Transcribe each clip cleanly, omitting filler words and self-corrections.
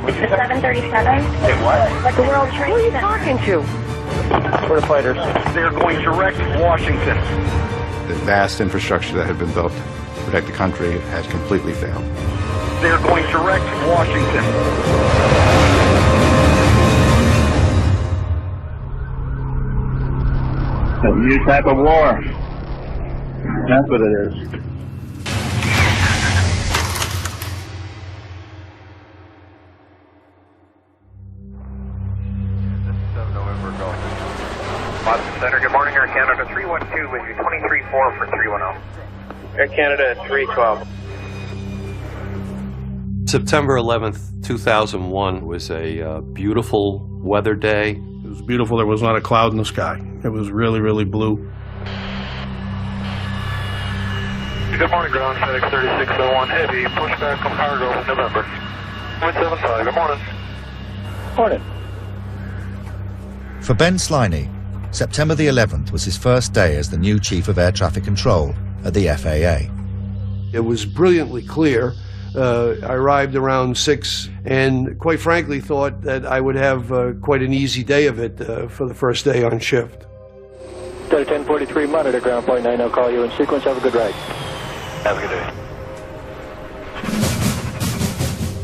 It's the 737. Hey, what? Like the World Trade Center. Who are you talking to? We're the fighters. They're going direct to Washington. The vast infrastructure that had been built to protect the country had completely failed. They're going direct to Washington. A new type of war. That's what it is. Boston Center, good morning, Air Canada 312 with you, 23-4 for 310. Air Canada 312. September 11th, 2001 was a beautiful weather day. It was beautiful. There was not a cloud in the sky. It was really, really blue. Good morning, ground FedEx 3601 Heavy, pushback from cargo in November. 175, good morning. Morning. For Ben Sliney, September the 11th was his first day as the new Chief of Air Traffic Control at the FAA. It was brilliantly clear. I arrived around 6 and quite frankly thought that I would have quite an easy day of it for the first day on shift. 1043, monitor ground point 9, I'll call you in sequence. Have a good ride. Have a good day.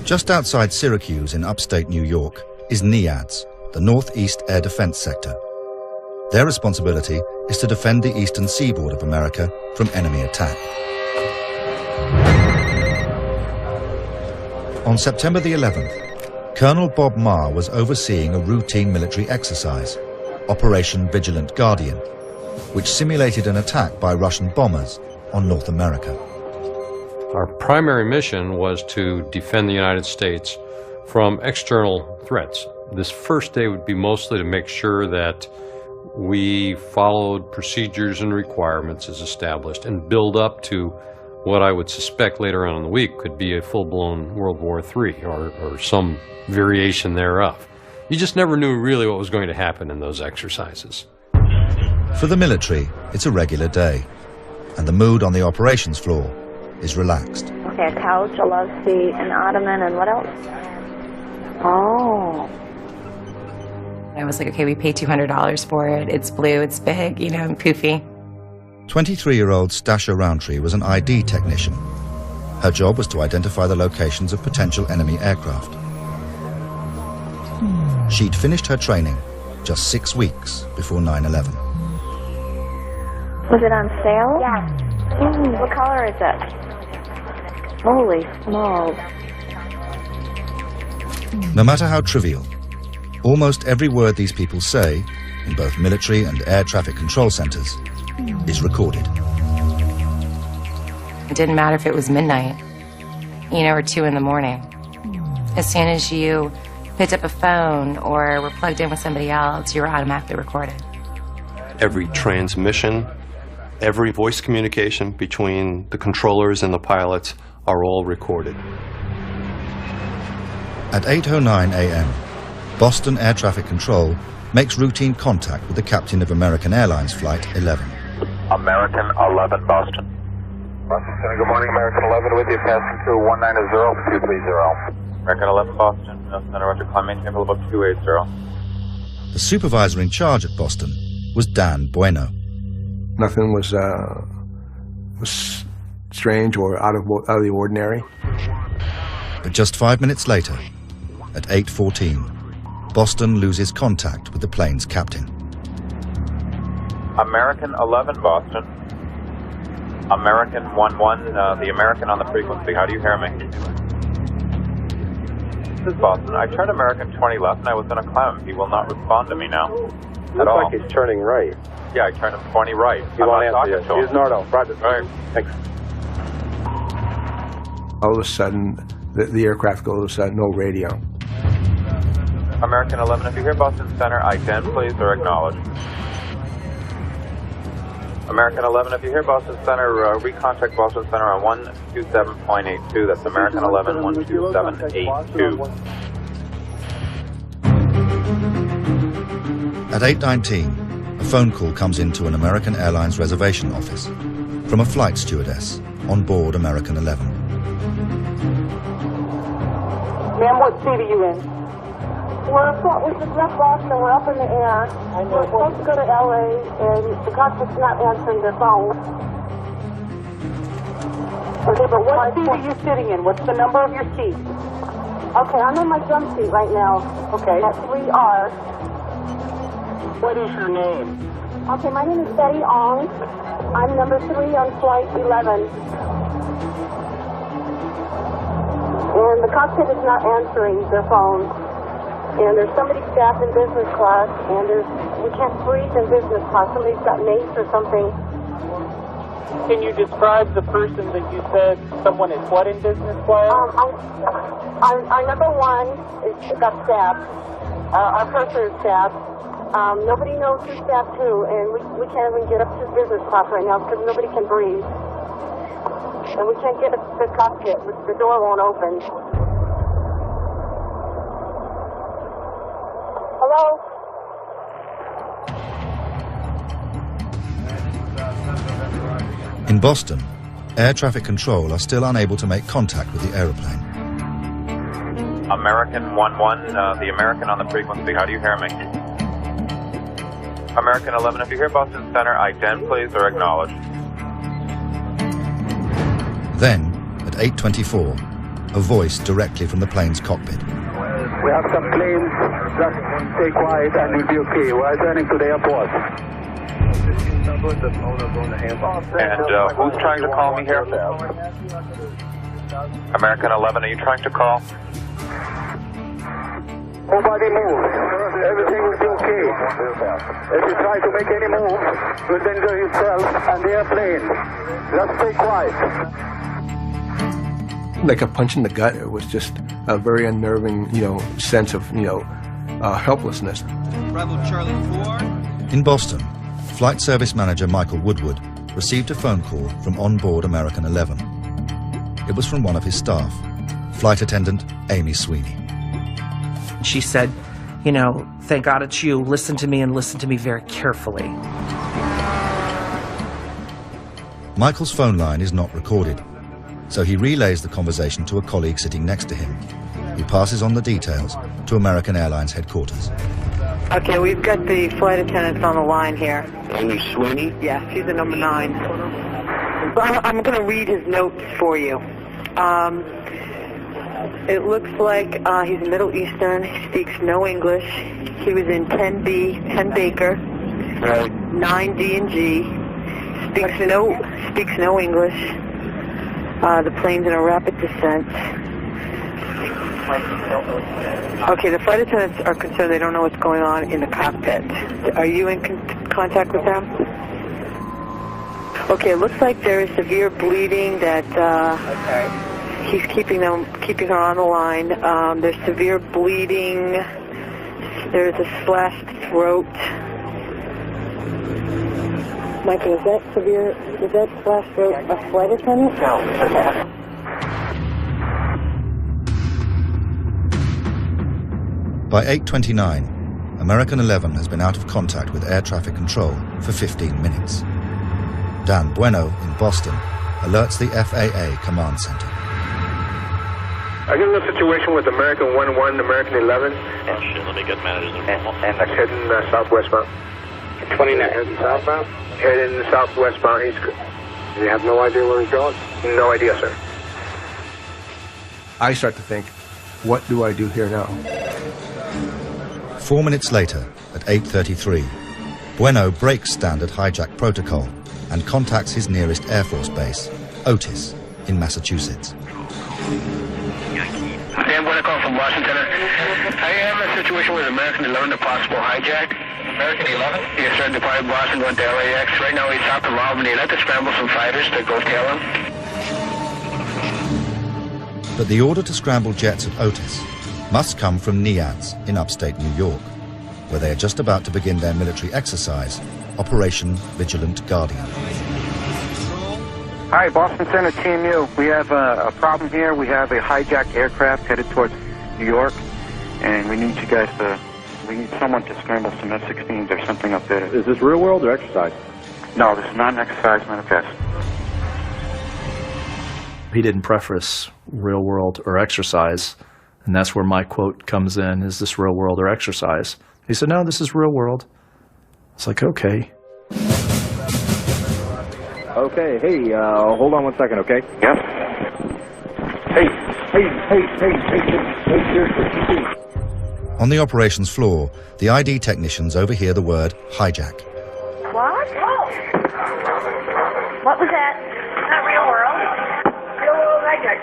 Just outside Syracuse in upstate New York is NEADS, the Northeast Air Defense Sector. Their responsibility is to defend the eastern seaboard of America from enemy attack. On September the 11th, Colonel Bob Marr was overseeing a routine military exercise, Operation Vigilant Guardian, which simulated an attack by Russian bombers on North America. Our primary mission was to defend the United States from external threats. This first day would be mostly to make sure that we followed procedures and requirements as established and build up to what I would suspect later on in the week could be a full-blown World War III or some variation thereof. You just never knew really what was going to happen in those exercises. For the military, it's a regular day, and the mood on the operations floor is relaxed. Okay, a couch, a love seat, an ottoman, and what else? Oh. I was like, okay, we paid $200 for it. It's blue, it's big, you know, and poofy. 23-year-old Stasha Roundtree was an ID technician. Her job was to identify the locations of potential enemy aircraft. She'd finished her training just 6 weeks before 9/11. Was it on sale? Yeah. What color is it? Holy smokes. No matter how trivial, almost every word these people say, in both military and air traffic control centers, is recorded. It didn't matter if it was midnight, you know, or 2 in the morning. As soon as you picked up a phone or were plugged in with somebody else, you were automatically recorded. Every transmission, every voice communication between the controllers and the pilots are all recorded. At 8:09 a.m., Boston Air Traffic Control makes routine contact with the captain of American Airlines Flight 11. American 11, Boston. Boston Center, good morning, American 11 with you, passing through 190, 230. American 11, Boston, Center, Roger, climb maintain for about 280. The supervisor in charge at Boston was Dan Bueno. Nothing was strange or out of the ordinary. But just 5 minutes later, at 8:14, Boston loses contact with the plane's captain. American 11, Boston. American 11, the American on the frequency. How do you hear me? This is Boston. I turned American 20 left and I was going to climb him. He will not respond to me now. Looks like he's turning right. Yeah, I turned him 20 right. You won't answer yet. Use Nordo. Roger. All right. Thanks. All of a sudden, the aircraft goes no radio. American 11, if you hear Boston Center, I-10, please, or acknowledge. American 11, if you hear Boston Center, recontact Boston Center on 127.82. That's American 11, 127.82. At 8:19, a phone call comes into an American Airlines reservation office from a flight stewardess on board American 11. Ma'am, what What seat are you in? We just left Boston. We're up in the air. We're supposed to go to LA, and the cockpit's not answering their phone. Okay, but what seat are you sitting in? What's the number of your seat? Okay, I'm in my jump seat right now. Okay. At 3R. What is your name? Okay, my name is Betty Ong. I'm number 3 on flight 11. And the cockpit is not answering their phone. And there's somebody staffed in business class, and we can't breathe in business class. Somebody's got mace or something. Can you describe the person that you said someone is what in business class? Our number 1 got stabbed. Our purser is stabbed. Nobody knows who's stabbed who, and we can't even get up to business class right now because nobody can breathe. And we can't get to the cockpit. The door won't open. Hello? In Boston, air traffic control are still unable to make contact with the aeroplane. American 1-1, the American on the frequency, how do you hear me? American 11, if you hear Boston Center, ident please or acknowledge. Then, at 8:24, a voice directly from the plane's cockpit. We have some planes. Just stay quiet and we'll be okay. We're returning to the airport. And who's trying to call me here? American 11, are you trying to call? Nobody move. Everything will be okay. If you try to make any move, you'll injure yourself and the airplane. Just stay quiet. Like a punch in the gut. It was just a very unnerving, sense of, helplessness. Bravo Charlie 4. In Boston, Flight Service Manager Michael Woodward received a phone call from onboard American 11. It was from one of his staff, Flight Attendant Amy Sweeney. She said, thank God it's you. Listen to me and listen to me very carefully. Michael's phone line is not recorded, so he relays the conversation to a colleague sitting next to him, who passes on the details to American Airlines headquarters. Okay, we've got the flight attendants on the line here. Amy Sweeney? Yes, he's the number 9. I'm going to read his notes for you. It looks like he's Middle Eastern. He speaks no English. He was in 10B, 10 Baker, right. 9D and G. Speaks no English. The plane's in a rapid descent. Okay, the flight attendants are concerned they don't know what's going on in the cockpit. Are you in contact with them? Okay, it looks like there is severe bleeding that he's keeping her on the line. There's severe bleeding. There's a slashed throat. Michael, is that slashed throat a flight attendant? No. Okay. By 8:29, American 11 has been out of contact with air traffic control for 15 minutes. Dan Bueno in Boston alerts the FAA Command Center. I get a little situation with American 1-1, American 11. Oh shit, let me get managers involved. And heading southwestbound. 29. Heading southbound? Heading southwestbound. You have no idea where he's going? No idea, sir. I start to think, what do I do here now? 4 minutes later, at 8:33, Bueno breaks standard hijack protocol and contacts his nearest Air Force base, Otis, in Massachusetts. I am going to call from Washington. I am in a situation with American 11, a possible hijack. American 11? Yes, sir. Departed Boston, going to LAX. Right now he's south of Albany. I'd like to scramble some fighters to go tail him. But the order to scramble jets at Otis must come from NEADS in upstate New York, where they are just about to begin their military exercise, Operation Vigilant Guardian. Hi, Boston Center, Team U. We have a problem here. We have a hijacked aircraft headed towards New York, and we need you guys we need someone to scramble some F-16s or something up there. Is this real world or exercise? No, this is not an exercise manifest. He didn't preface real world or exercise. And that's where my quote comes in, is this real world or exercise? He said, no, this is real world. It's like, okay. Okay, hey, hold on one second, okay? Yes? Hey, seriously. On the operations floor, the ID technicians overhear the word hijack. What? What was that? Not real world. Real world hijack.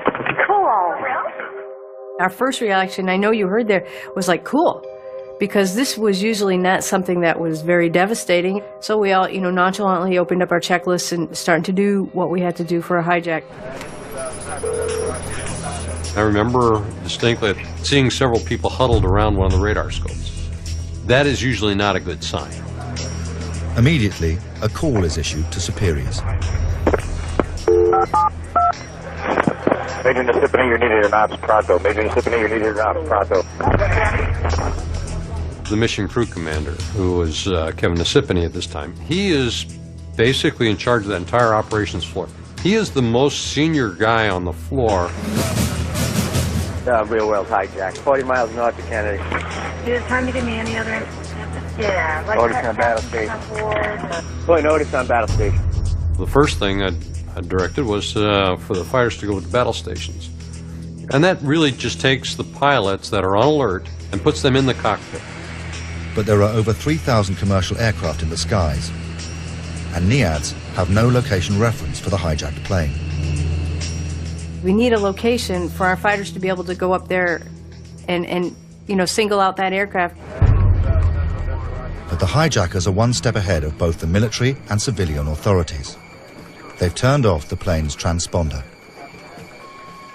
Cool. Our first reaction, I know you heard there, was like, cool. Because this was usually not something that was very devastating. So we all, nonchalantly opened up our checklists and started to do what we had to do for a hijack. I remember distinctly seeing several people huddled around one of the radar scopes. That is usually not a good sign. Immediately, a call is issued to superiors. Major Nisipani, you're needed in ops pronto. Major Nisipani, you're needed in ops pronto. The mission crew commander, who was Kevin Nisipani at this time, he is basically in charge of that entire operations floor. He is the most senior guy on the floor. Real world hijack, 40 miles north of Kennedy. Do you have time to give me any other? Yeah. Like notice on battle station. Boy, notice on battle station. The first thing I directed was for the fighters to go with the battle stations. And that really just takes the pilots that are on alert and puts them in the cockpit. But there are over 3,000 commercial aircraft in the skies, and NEADS have no location reference for the hijacked plane. We need a location for our fighters to be able to go up there and single out that aircraft. But the hijackers are one step ahead of both the military and civilian authorities. They've turned off the plane's transponder.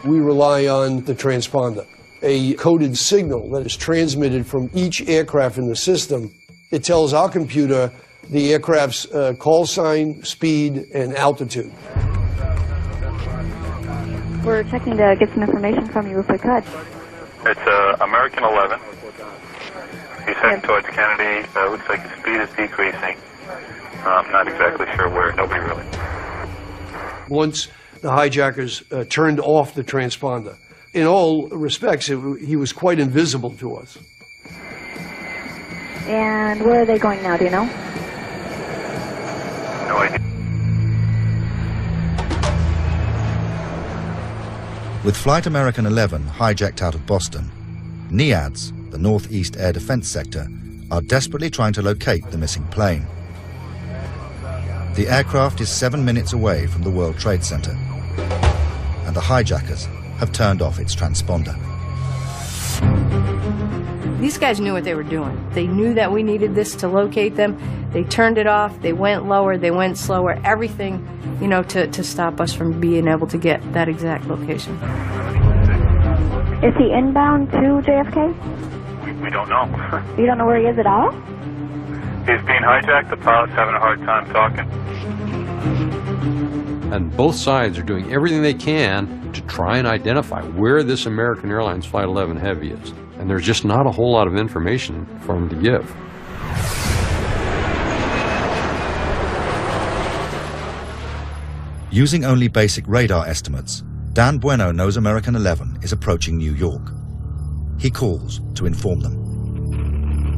We rely on the transponder, a coded signal that is transmitted from each aircraft in the system. It tells our computer the aircraft's call sign, speed, and altitude. We're checking to get some information from you if we could. It's American 11. He's heading towards Kennedy. Looks like the speed is decreasing. I'm not exactly sure where. Nobody really. Once the hijackers turned off the transponder, in all respects, he was quite invisible to us. And where are they going now, do you know? No idea. With Flight American 11 hijacked out of Boston, NEADS, the Northeast Air Defense Sector, are desperately trying to locate the missing plane. The aircraft is 7 minutes away from the World Trade Center, and the hijackers have turned off its transponder. These guys knew what they were doing. They knew that we needed this to locate them. They turned it off, they went lower, they went slower, everything, to stop us from being able to get that exact location. Is he inbound to JFK? We don't know. You don't know where he is at all? He's being hijacked. The pilot's having a hard time talking. And both sides are doing everything they can to try and identify where this American Airlines Flight 11 Heavy is. And there's just not a whole lot of information for them to give. Using only basic radar estimates, Dan Bueno knows American 11 is approaching New York. He calls to inform them.